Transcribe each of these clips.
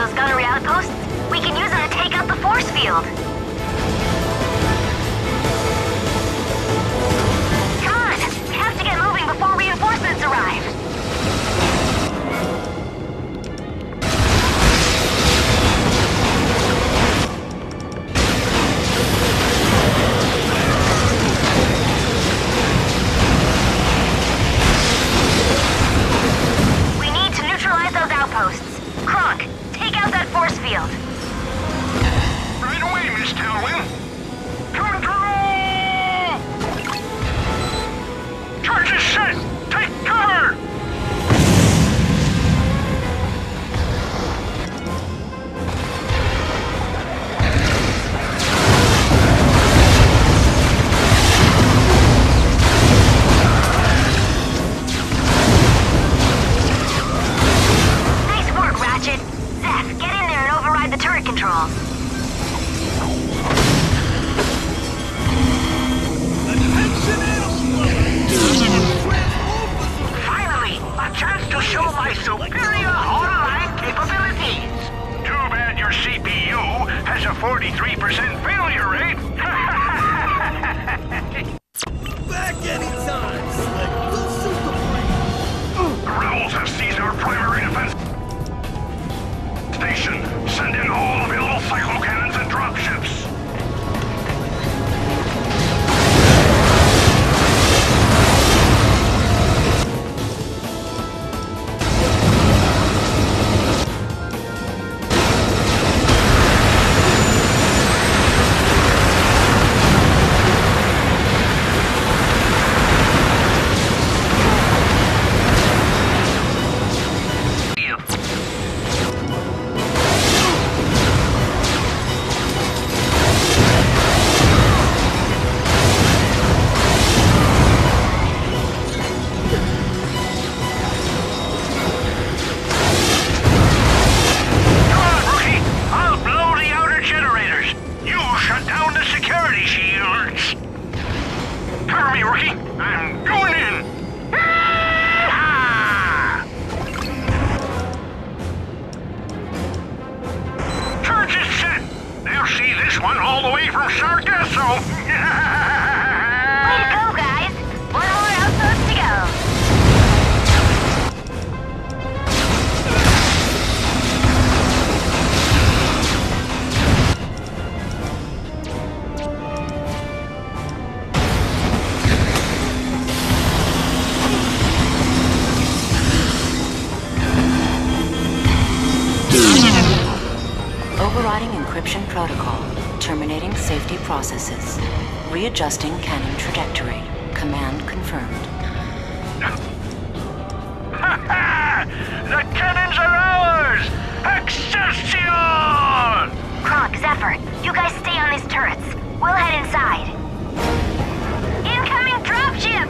those gunnery outposts, we can use them to take out the force field. Come on, we have to get moving before reinforcements arrive. Protocol. Terminating safety processes. Readjusting cannon trajectory. Command confirmed. The cannons are ours! Excelsior! Cronk, Zephyr, you guys stay on these turrets. We'll head inside. Incoming dropship!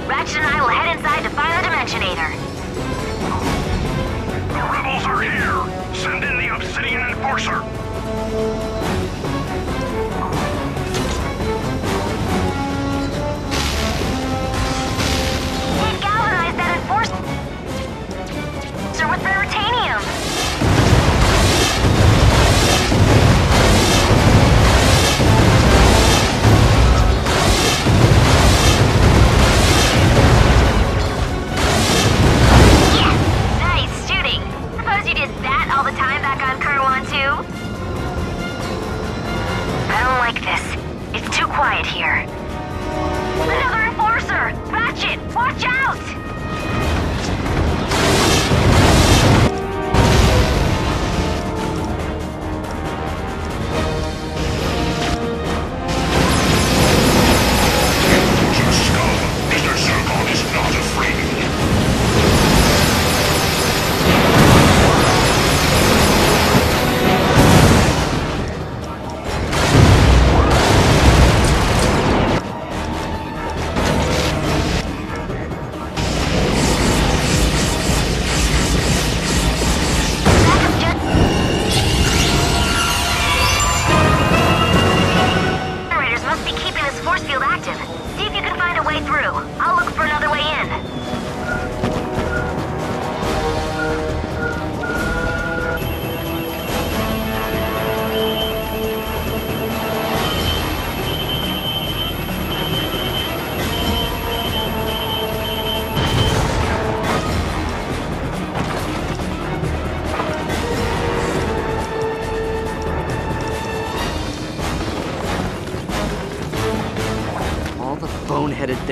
Ratchet and I will head inside to find the Dimensionator. The rebels are here! Send in the Obsidian Enforcer! We've galvanized that Enforcer with the Retanium! You did that all the time back on Kerwan 2?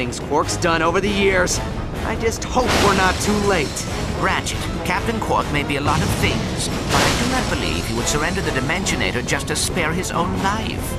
things Quark's done over the years. I just hope we're not too late. Ratchet, Captain Quark may be a lot of things, but I do not believe he would surrender the Dimensionator just to spare his own life.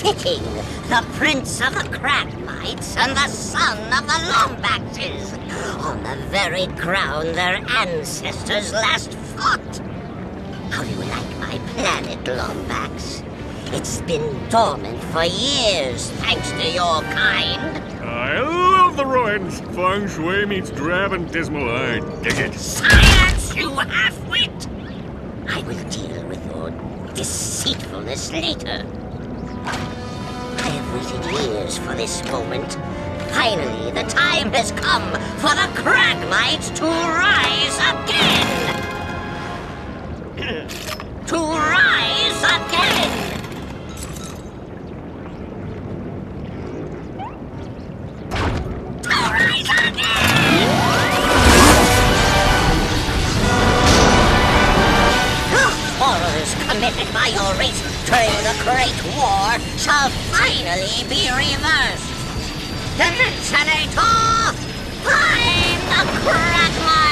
Fitting, the Prince of the Cragmites and the son of the Lombaxes, on the very ground their ancestors last fought. How do you like my planet, Lombax? It's been dormant for years, thanks to your kind. I love the ruins. Feng Shui meets drab and dismal. I dig it. Silence, you half-wit! I will deal with your deceitfulness later. I have waited years for this moment. Finally, the time has come for the Cragmites to rise again! To rise again! To rise again! The horrors committed by your race during the Great War shall finally be reversed. Dimensionator, find the Cragmite!